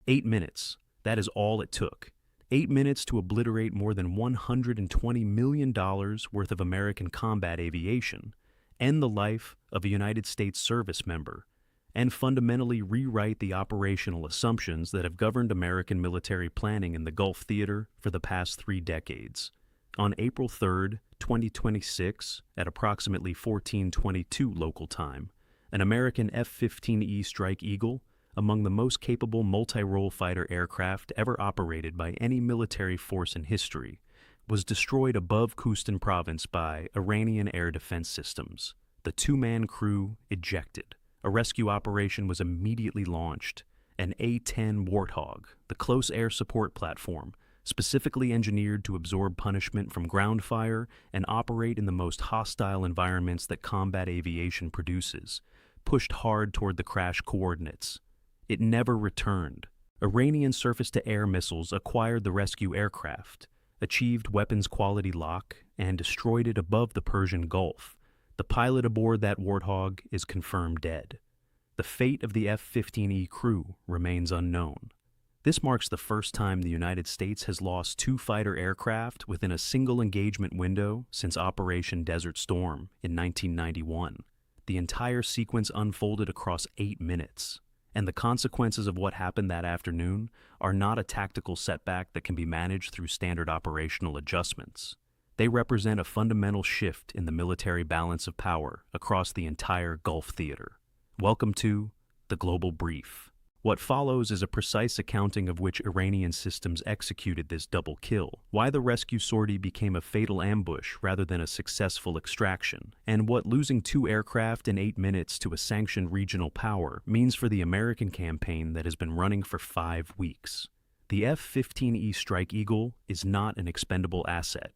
8 minutes. That is all it took. 8 minutes to obliterate more than $120 million worth of American combat aviation, end the life of a United States service member, and fundamentally rewrite the operational assumptions that have governed American military planning in the Gulf theater for the past 3 decades. On April 3, 2026, at approximately 14:22 local time, an American F-15E Strike Eagle, among the most capable multi-role fighter aircraft ever operated by any military force in history, was destroyed above Khoustan province by Iranian air defense systems. The 2-man crew ejected. A rescue operation was immediately launched. An A-10 Warthog, the close air support platform, specifically engineered to absorb punishment from ground fire and operate in the most hostile environments that combat aviation produces, pushed hard toward the crash coordinates. It never returned. Iranian surface-to-air missiles acquired the rescue aircraft, achieved weapons-quality lock, and destroyed it above the Persian Gulf. The pilot aboard that Warthog is confirmed dead. The fate of the F-15E crew remains unknown. This marks the first time the United States has lost 2 fighter aircraft within a single engagement window since Operation Desert Storm in 1991. The entire sequence unfolded across 8 minutes. And the consequences of what happened that afternoon are not a tactical setback that can be managed through standard operational adjustments. They represent a fundamental shift in the military balance of power across the entire Gulf theater. Welcome to the Global Brief. What follows is a precise accounting of which Iranian systems executed this double kill, why the rescue sortie became a fatal ambush rather than a successful extraction, and what losing 2 aircraft in 8 minutes to a sanctioned regional power means for the American campaign that has been running for 5 weeks. The F-15E Strike Eagle is not an expendable asset.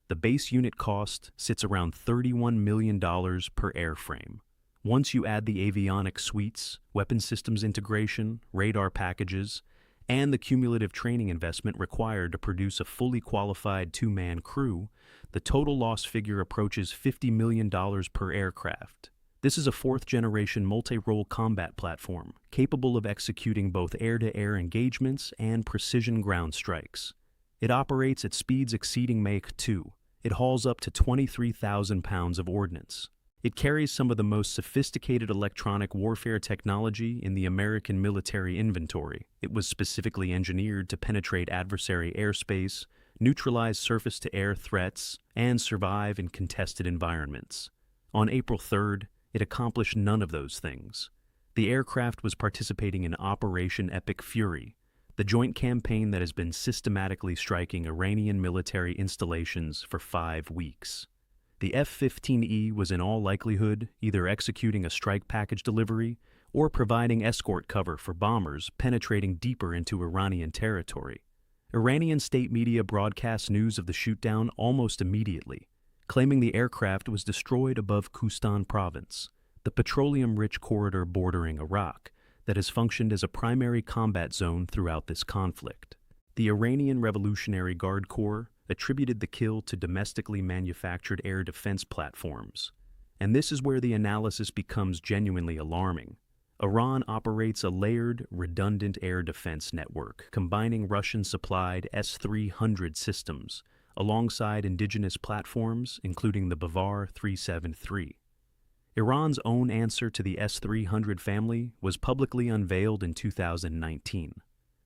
The base unit cost sits around $31 million per airframe. Once you add the avionics suites, weapon systems integration, radar packages, and the cumulative training investment required to produce a fully qualified 2-man crew, the total loss figure approaches $50 million per aircraft. This is a 4th-generation multi-role combat platform, capable of executing both air-to-air engagements and precision ground strikes. It operates at speeds exceeding Mach 2. It hauls up to 23,000 pounds of ordnance. It carries some of the most sophisticated electronic warfare technology in the American military inventory. It was specifically engineered to penetrate adversary airspace, neutralize surface-to-air threats, and survive in contested environments. On April 3rd, it accomplished none of those things. The aircraft was participating in Operation Epic Fury, the joint campaign that has been systematically striking Iranian military installations for 5 weeks. The F-15E was in all likelihood either executing a strike package delivery or providing escort cover for bombers penetrating deeper into Iranian territory. Iranian state media broadcast news of the shootdown almost immediately, claiming the aircraft was destroyed above Khoustan province, the petroleum-rich corridor bordering Iraq that has functioned as a primary combat zone throughout this conflict. The Iranian Revolutionary Guard Corps attributed the kill to domestically manufactured air defense platforms. And this is where the analysis becomes genuinely alarming. Iran operates a layered, redundant air defense network, combining Russian-supplied S-300 systems alongside indigenous platforms, including the Bavar 373. Iran's own answer to the S-300 family was publicly unveiled in 2019.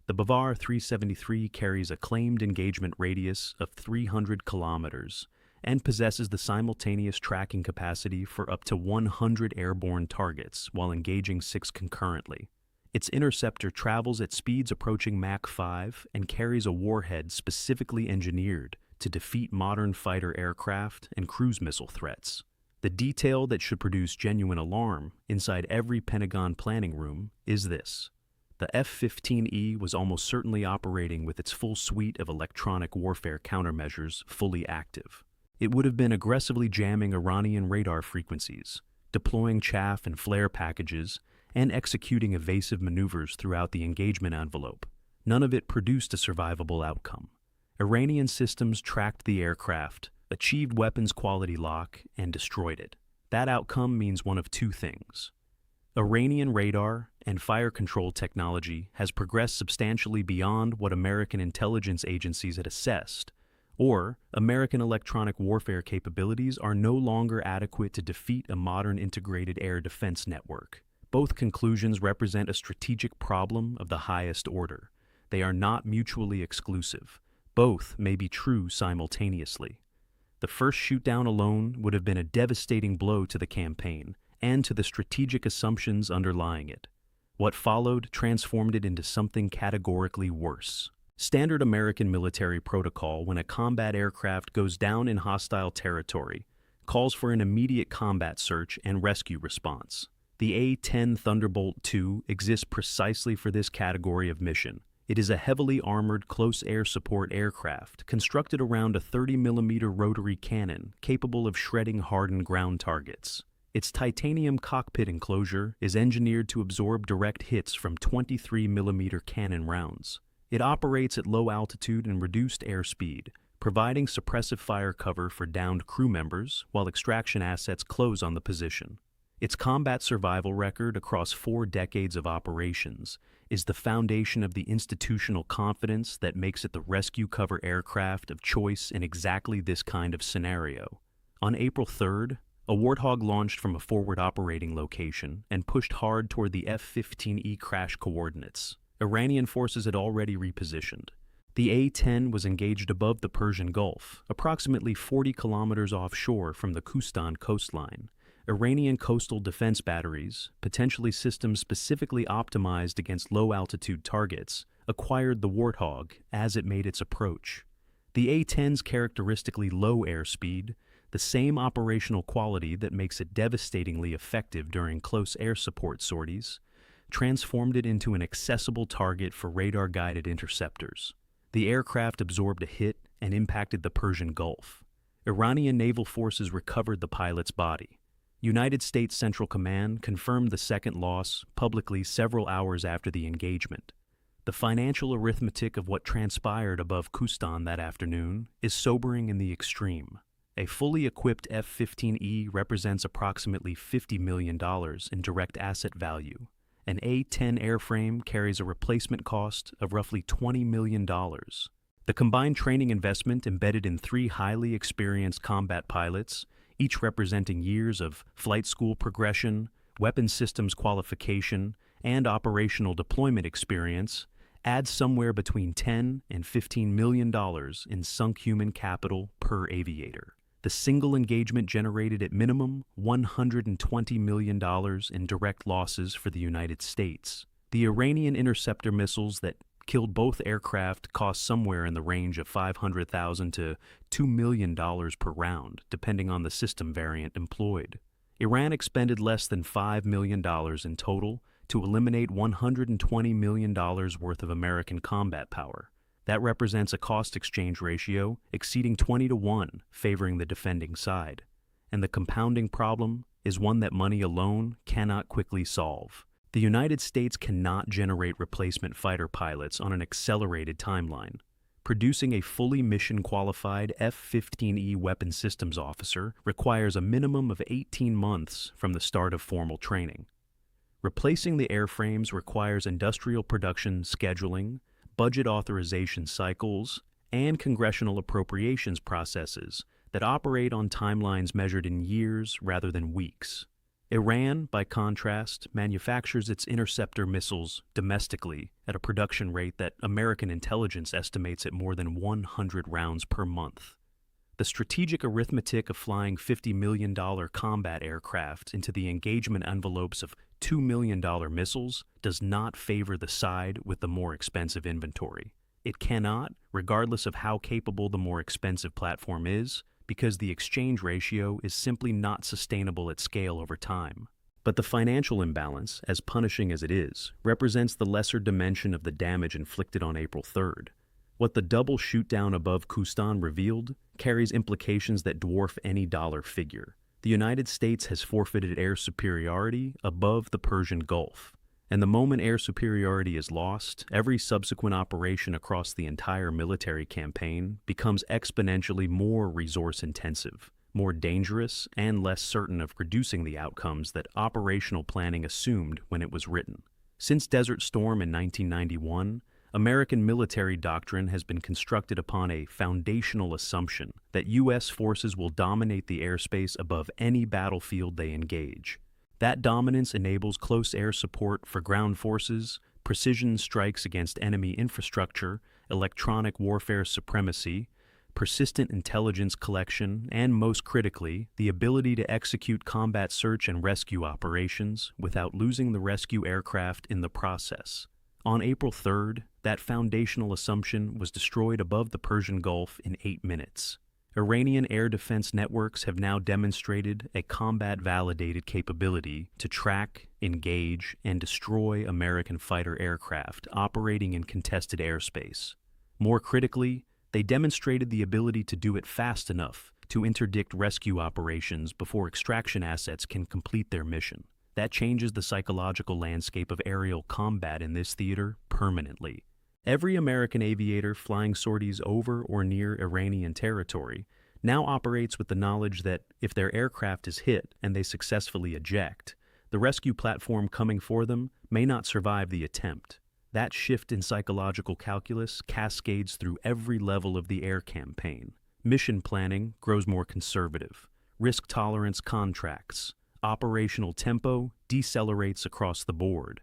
The Bavar 373 carries a claimed engagement radius of 300 kilometers and possesses the simultaneous tracking capacity for up to 100 airborne targets while engaging 6 concurrently. Its interceptor travels at speeds approaching Mach 5 and carries a warhead specifically engineered to defeat modern fighter aircraft and cruise missile threats. The detail that should produce genuine alarm inside every Pentagon planning room is this. The F-15E was almost certainly operating with its full suite of electronic warfare countermeasures fully active. It would have been aggressively jamming Iranian radar frequencies, deploying chaff and flare packages, and executing evasive maneuvers throughout the engagement envelope. None of it produced a survivable outcome. Iranian systems tracked the aircraft, achieved weapons quality lock, and destroyed it. That outcome means one of 2 things. Iranian radar and fire control technology has progressed substantially beyond what American intelligence agencies had assessed, or American electronic warfare capabilities are no longer adequate to defeat a modern integrated air defense network. Both conclusions represent a strategic problem of the highest order. They are not mutually exclusive. Both may be true simultaneously. The first shootdown alone would have been a devastating blow to the campaign and to the strategic assumptions underlying it. What followed transformed it into something categorically worse. Standard American military protocol when a combat aircraft goes down in hostile territory calls for an immediate combat search and rescue response. The A-10 Thunderbolt II exists precisely for this category of mission. It is a heavily armored close air support aircraft constructed around a 30mm rotary cannon capable of shredding hardened ground targets. Its titanium cockpit enclosure is engineered to absorb direct hits from 23mm cannon rounds. It operates at low altitude and reduced airspeed, providing suppressive fire cover for downed crew members while extraction assets close on the position. Its combat survival record across 4 decades of operations is the foundation of the institutional confidence that makes it the rescue cover aircraft of choice in exactly this kind of scenario. On April 3rd, a Warthog launched from a forward operating location and pushed hard toward the F-15E crash coordinates. Iranian forces had already repositioned. The A-10 was engaged above the Persian Gulf, approximately 40 kilometers offshore from the Khuzestan coastline. Iranian coastal defense batteries, potentially systems specifically optimized against low-altitude targets, acquired the Warthog as it made its approach. The A-10's characteristically low airspeed, the same operational quality that makes it devastatingly effective during close air support sorties, transformed it into an accessible target for radar-guided interceptors. The aircraft absorbed a hit and impacted the Persian Gulf. Iranian naval forces recovered the pilot's body. United States Central Command confirmed the second loss publicly several hours after the engagement. The financial arithmetic of what transpired above Khuzestan that afternoon is sobering in the extreme. A fully equipped F-15E represents approximately $50 million in direct asset value. An A-10 airframe carries a replacement cost of roughly $20 million. The combined training investment embedded in 3 highly experienced combat pilots, each representing years of flight school progression, weapons systems qualification, and operational deployment experience, adds somewhere between $10 and $15 million in sunk human capital per aviator. The single engagement generated at minimum $120 million in direct losses for the United States. The Iranian interceptor missiles that killed both aircraft cost somewhere in the range of $500,000 to $2 million per round, depending on the system variant employed. Iran expended less than $5 million in total to eliminate $120 million worth of American combat power. That represents a cost-exchange ratio exceeding 20-to-1, favoring the defending side. And the compounding problem is one that money alone cannot quickly solve. The United States cannot generate replacement fighter pilots on an accelerated timeline. Producing a fully mission-qualified F-15E weapons systems officer requires a minimum of 18 months from the start of formal training. Replacing the airframes requires industrial production scheduling, budget authorization cycles, and congressional appropriations processes that operate on timelines measured in years rather than weeks. Iran, by contrast, manufactures its interceptor missiles domestically at a production rate that American intelligence estimates at more than 100 rounds per month. The strategic arithmetic of flying $50 million combat aircraft into the engagement envelopes of $2 million missiles does not favor the side with the more expensive inventory. It cannot, regardless of how capable the more expensive platform is, because the exchange ratio is simply not sustainable at scale over time. But the financial imbalance, as punishing as it is, represents the lesser dimension of the damage inflicted on April 3rd. What the double shootdown above Khuzestan revealed carries implications that dwarf any dollar figure. The United States has forfeited air superiority above the Persian Gulf, and the moment air superiority is lost, every subsequent operation across the entire military campaign becomes exponentially more resource-intensive, more dangerous, and less certain of producing the outcomes that operational planning assumed when it was written. Since Desert Storm in 1991, American military doctrine has been constructed upon a foundational assumption that U.S. forces will dominate the airspace above any battlefield they engage. That dominance enables close air support for ground forces, precision strikes against enemy infrastructure, electronic warfare supremacy, persistent intelligence collection, and most critically, the ability to execute combat search and rescue operations without losing the rescue aircraft in the process. On April 3rd, that foundational assumption was destroyed above the Persian Gulf in 8 minutes. Iranian air defense networks have now demonstrated a combat-validated capability to track, engage, and destroy American fighter aircraft operating in contested airspace. More critically, they demonstrated the ability to do it fast enough to interdict rescue operations before extraction assets can complete their mission. That changes the psychological landscape of aerial combat in this theater permanently. Every American aviator flying sorties over or near Iranian territory now operates with the knowledge that if their aircraft is hit and they successfully eject, the rescue platform coming for them may not survive the attempt. That shift in psychological calculus cascades through every level of the air campaign. Mission planning grows more conservative. Risk tolerance contracts. Operational tempo decelerates across the board.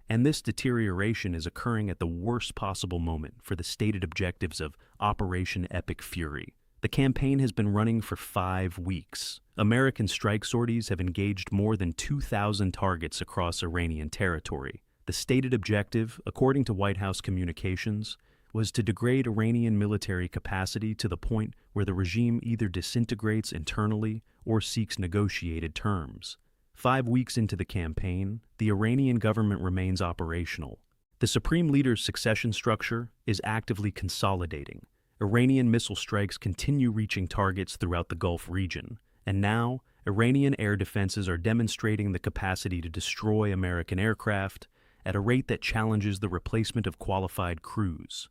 And this deterioration is occurring at the worst possible moment for the stated objectives of Operation Epic Fury. The campaign has been running for 5 weeks. American strike sorties have engaged more than 2,000 targets across Iranian territory. The stated objective, according to White House communications, was to degrade Iranian military capacity to the point where the regime either disintegrates internally or seeks negotiated terms. 5 weeks into the campaign, the Iranian government remains operational. The supreme leader's succession structure is actively consolidating. Iranian missile strikes continue reaching targets throughout the Gulf region, and now Iranian air defenses are demonstrating the capacity to destroy American aircraft at a rate that challenges the replacement of qualified crews.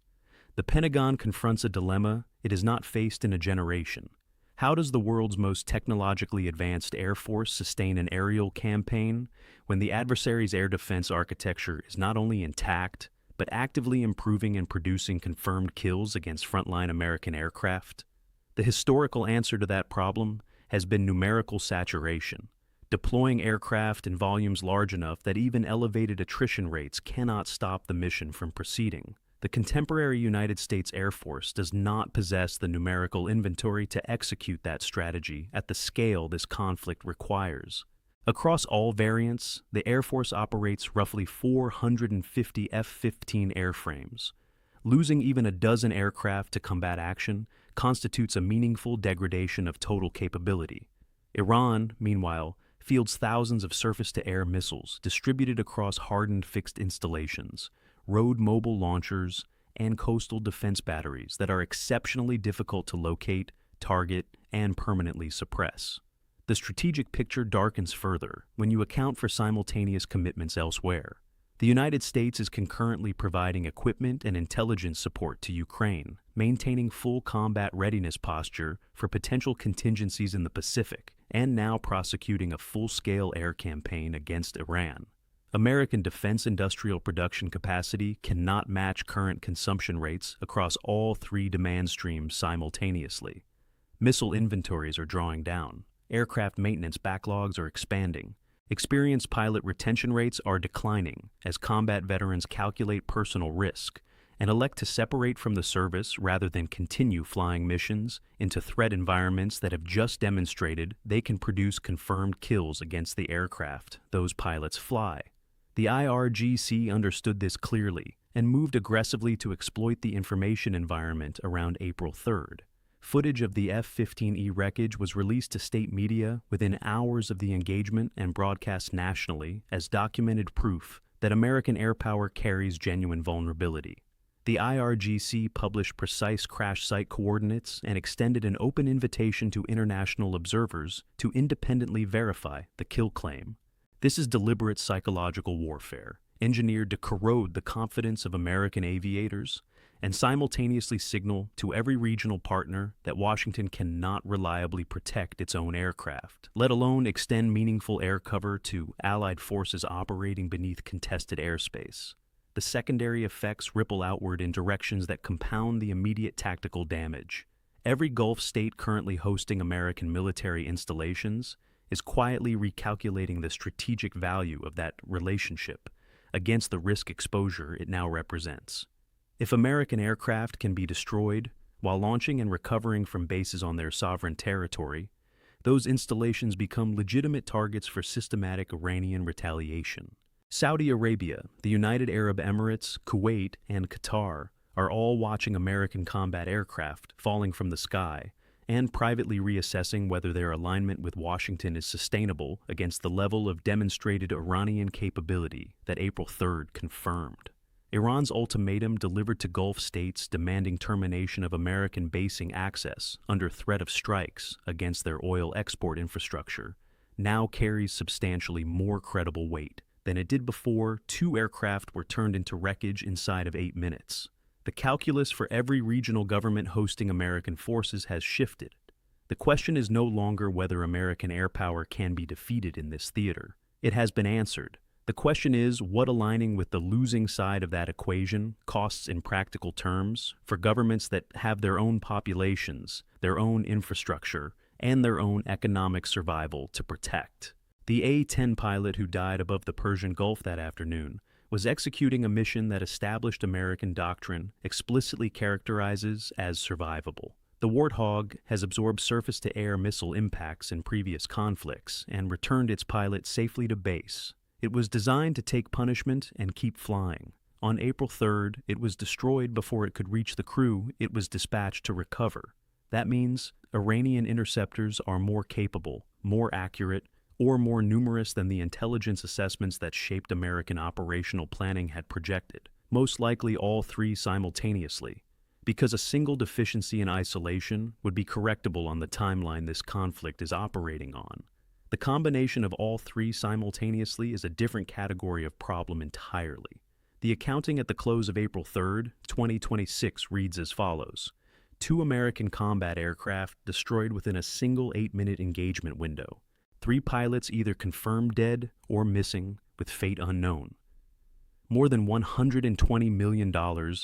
The Pentagon confronts a dilemma it has not faced in a generation. How does the world's most technologically advanced air force sustain an aerial campaign when the adversary's air defense architecture is not only intact, but actively improving and producing confirmed kills against frontline American aircraft? The historical answer to that problem has been numerical saturation, deploying aircraft in volumes large enough that even elevated attrition rates cannot stop the mission from proceeding. The contemporary United States Air Force does not possess the numerical inventory to execute that strategy at the scale this conflict requires. Across all variants, the Air Force operates roughly 450 F-15 airframes. Losing even a dozen aircraft to combat action constitutes a meaningful degradation of total capability. Iran, meanwhile, fields thousands of surface-to-air missiles distributed across hardened fixed installations, road mobile launchers, and coastal defense batteries that are exceptionally difficult to locate, target, and permanently suppress. The strategic picture darkens further when you account for simultaneous commitments elsewhere. The United States is concurrently providing equipment and intelligence support to Ukraine, maintaining full combat readiness posture for potential contingencies in the Pacific, and now prosecuting a full-scale air campaign against Iran. American defense industrial production capacity cannot match current consumption rates across all 3 demand streams simultaneously. Missile inventories are drawing down. Aircraft maintenance backlogs are expanding. Experienced pilot retention rates are declining as combat veterans calculate personal risk and elect to separate from the service rather than continue flying missions into threat environments that have just demonstrated they can produce confirmed kills against the aircraft those pilots fly. The IRGC understood this clearly and moved aggressively to exploit the information environment around April 3rd. Footage of the F-15E wreckage was released to state media within hours of the engagement and broadcast nationally as documented proof that American air power carries genuine vulnerability. The IRGC published precise crash site coordinates and extended an open invitation to international observers to independently verify the kill claim. This is deliberate psychological warfare, engineered to corrode the confidence of American aviators and simultaneously signal to every regional partner that Washington cannot reliably protect its own aircraft, let alone extend meaningful air cover to Allied forces operating beneath contested airspace. The secondary effects ripple outward in directions that compound the immediate tactical damage. Every Gulf state currently hosting American military installations is quietly recalculating the strategic value of that relationship against the risk exposure it now represents. If American aircraft can be destroyed while launching and recovering from bases on their sovereign territory, those installations become legitimate targets for systematic Iranian retaliation. Saudi Arabia, the United Arab Emirates, Kuwait, and Qatar are all watching American combat aircraft falling from the sky and privately reassessing whether their alignment with Washington is sustainable against the level of demonstrated Iranian capability that April 3rd confirmed. Iran's ultimatum delivered to Gulf states demanding termination of American basing access under threat of strikes against their oil export infrastructure now carries substantially more credible weight than it did before 2 aircraft were turned into wreckage inside of 8 minutes. The calculus for every regional government hosting American forces has shifted. The question is no longer whether American air power can be defeated in this theater. It has been answered. The question is what aligning with the losing side of that equation costs in practical terms for governments that have their own populations, their own infrastructure, and their own economic survival to protect. The A-10 pilot who died above the Persian Gulf that afternoon was executing a mission that established American doctrine explicitly characterizes as survivable. The Warthog has absorbed surface-to-air missile impacts in previous conflicts and returned its pilot safely to base. It was designed to take punishment and keep flying. On April 3rd, it was destroyed before it could reach the crew it was dispatched to recover. That means Iranian interceptors are more capable, more accurate, or more numerous than the intelligence assessments that shaped American operational planning had projected, most likely all 3 simultaneously, because a single deficiency in isolation would be correctable on the timeline this conflict is operating on. The combination of all 3 simultaneously is a different category of problem entirely. The accounting at the close of April 3rd, 2026 reads as follows. 2 American combat aircraft destroyed within a single 8-minute engagement window. 3 pilots either confirmed dead or missing with fate unknown. More than $120 million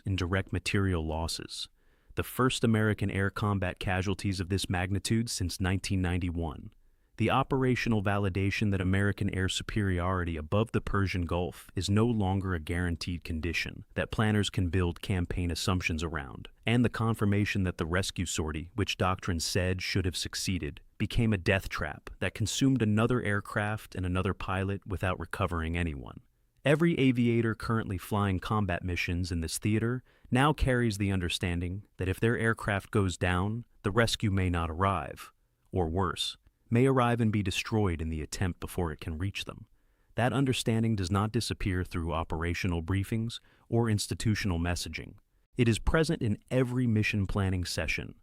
in direct material losses. The first American air combat casualties of this magnitude since 1991. The operational validation that American air superiority above the Persian Gulf is no longer a guaranteed condition that planners can build campaign assumptions around, and the confirmation that the rescue sortie, which doctrine said should have succeeded, became a death trap that consumed another aircraft and another pilot without recovering anyone. Every aviator currently flying combat missions in this theater now carries the understanding that if their aircraft goes down, the rescue may not arrive, or worse, may arrive and be destroyed in the attempt before it can reach them. That understanding does not disappear through operational briefings or institutional messaging. It is present in every mission planning session,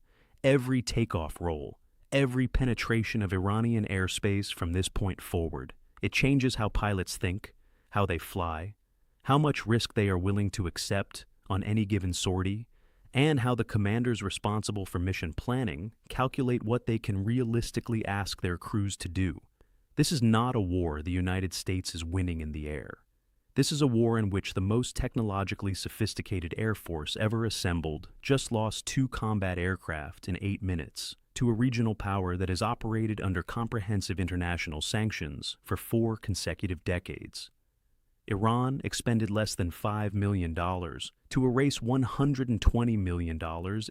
every takeoff roll, every penetration of Iranian airspace from this point forward. It changes how pilots think, how they fly, how much risk they are willing to accept on any given sortie, and how the commanders responsible for mission planning calculate what they can realistically ask their crews to do. This is not a war the United States is winning in the air. This is a war in which the most technologically sophisticated Air Force ever assembled just lost 2 combat aircraft in 8 minutes to a regional power that has operated under comprehensive international sanctions for 4 consecutive decades. Iran expended less than $5 million to erase $120 million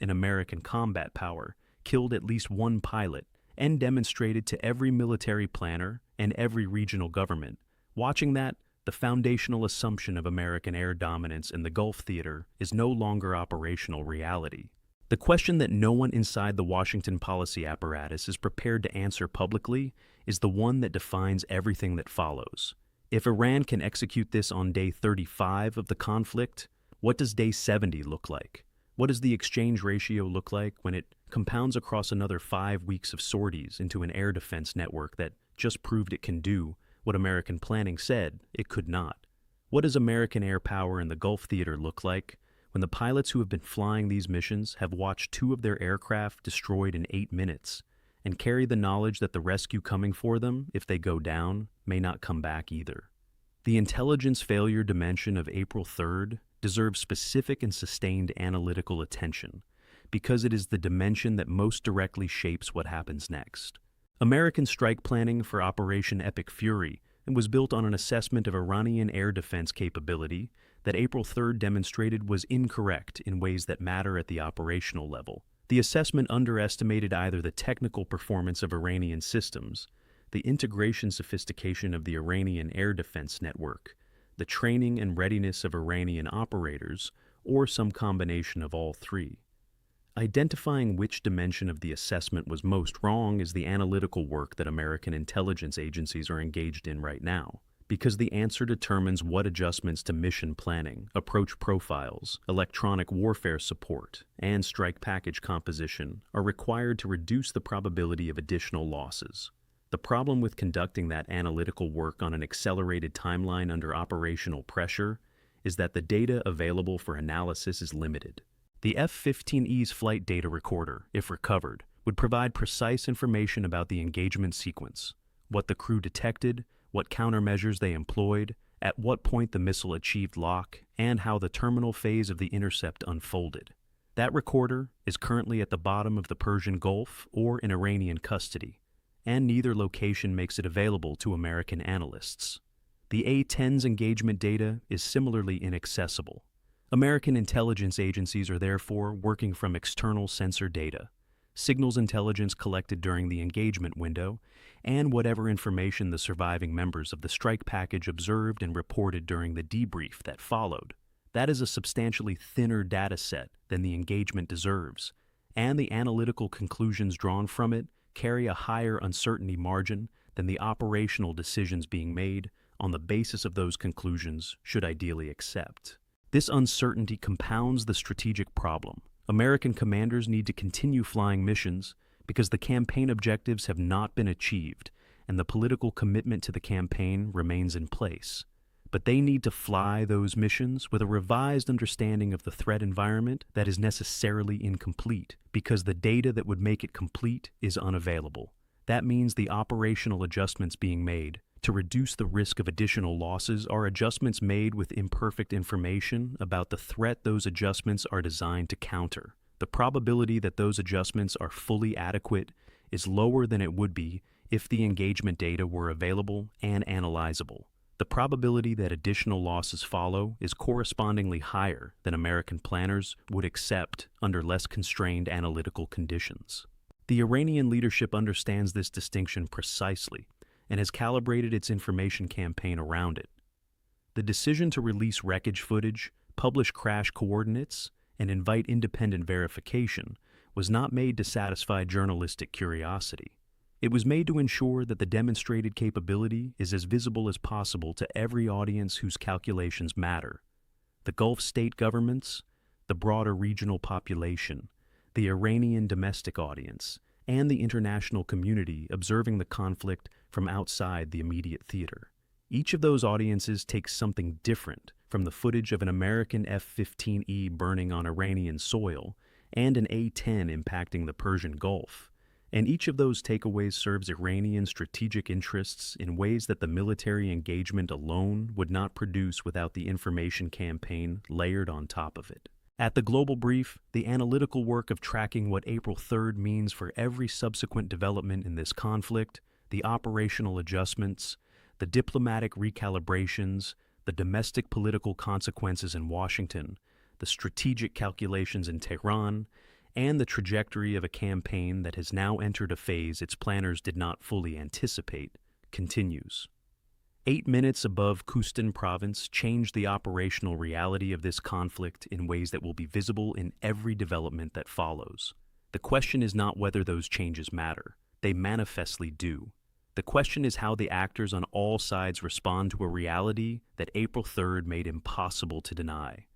in American combat power, killed at least 1 pilot, and demonstrated to every military planner and every regional government watching that the foundational assumption of American air dominance in the Gulf theater is no longer operational reality. The question that no one inside the Washington policy apparatus is prepared to answer publicly is the one that defines everything that follows. If Iran can execute this on day 35 of the conflict, what does day 70 look like? What does the exchange ratio look like when it compounds across another 5 weeks of sorties into an air defense network that just proved it can do what American planning said it could not? What does American air power in the Gulf theater look like when the pilots who have been flying these missions have watched 2 of their aircraft destroyed in 8 minutes and carry the knowledge that the rescue coming for them, if they go down, may not come back either. The intelligence failure dimension of April 3rd deserves specific and sustained analytical attention because it is the dimension that most directly shapes what happens next. American strike planning for Operation Epic Fury was built on an assessment of Iranian air defense capability that April 3rd demonstrated was incorrect in ways that matter at the operational level. The assessment underestimated either the technical performance of Iranian systems, the integration sophistication of the Iranian air defense network, the training and readiness of Iranian operators, or some combination of all 3. Identifying which dimension of the assessment was most wrong is the analytical work that American intelligence agencies are engaged in right now, because the answer determines what adjustments to mission planning, approach profiles, electronic warfare support, and strike package composition are required to reduce the probability of additional losses. The problem with conducting that analytical work on an accelerated timeline under operational pressure is that the data available for analysis is limited. The F-15E's flight data recorder, if recovered, would provide precise information about the engagement sequence, what the crew detected, what countermeasures they employed, at what point the missile achieved lock, and how the terminal phase of the intercept unfolded. That recorder is currently at the bottom of the Persian Gulf or in Iranian custody, and neither location makes it available to American analysts. The A-10's engagement data is similarly inaccessible. American intelligence agencies are therefore working from external sensor data, signals intelligence collected during the engagement window, and whatever information the surviving members of the strike package observed and reported during the debrief that followed. That is a substantially thinner data set than the engagement deserves, and the analytical conclusions drawn from it carry a higher uncertainty margin than the operational decisions being made on the basis of those conclusions should ideally accept. This uncertainty compounds the strategic problem. American commanders need to continue flying missions because the campaign objectives have not been achieved and the political commitment to the campaign remains in place. But they need to fly those missions with a revised understanding of the threat environment that is necessarily incomplete because the data that would make it complete is unavailable. That means the operational adjustments being made to reduce the risk of additional losses are adjustments made with imperfect information about the threat those adjustments are designed to counter. The probability that those adjustments are fully adequate is lower than it would be if the engagement data were available and analyzable. The probability that additional losses follow is correspondingly higher than American planners would accept under less constrained analytical conditions. The Iranian leadership understands this distinction precisely and has calibrated its information campaign around it. The decision to release wreckage footage, publish crash coordinates, and invite independent verification was not made to satisfy journalistic curiosity. It was made to ensure that the demonstrated capability is as visible as possible to every audience whose calculations matter: the Gulf state governments, the broader regional population, the Iranian domestic audience, and the international community observing the conflict from outside the immediate theater. Each of those audiences takes something different from the footage of an American F-15E burning on Iranian soil and an A-10 impacting the Persian Gulf, and each of those takeaways serves Iranian strategic interests in ways that the military engagement alone would not produce without the information campaign layered on top of it. At the Global Brief, the analytical work of tracking what April 3rd means for every subsequent development in this conflict, the operational adjustments, the diplomatic recalibrations, the domestic political consequences in Washington, the strategic calculations in Tehran, and the trajectory of a campaign that has now entered a phase its planners did not fully anticipate, continues. 8 minutes above Khuzestan province changed the operational reality of this conflict in ways that will be visible in every development that follows. The question is not whether those changes matter. They manifestly do. The question is how the actors on all sides respond to a reality that April 3rd made impossible to deny.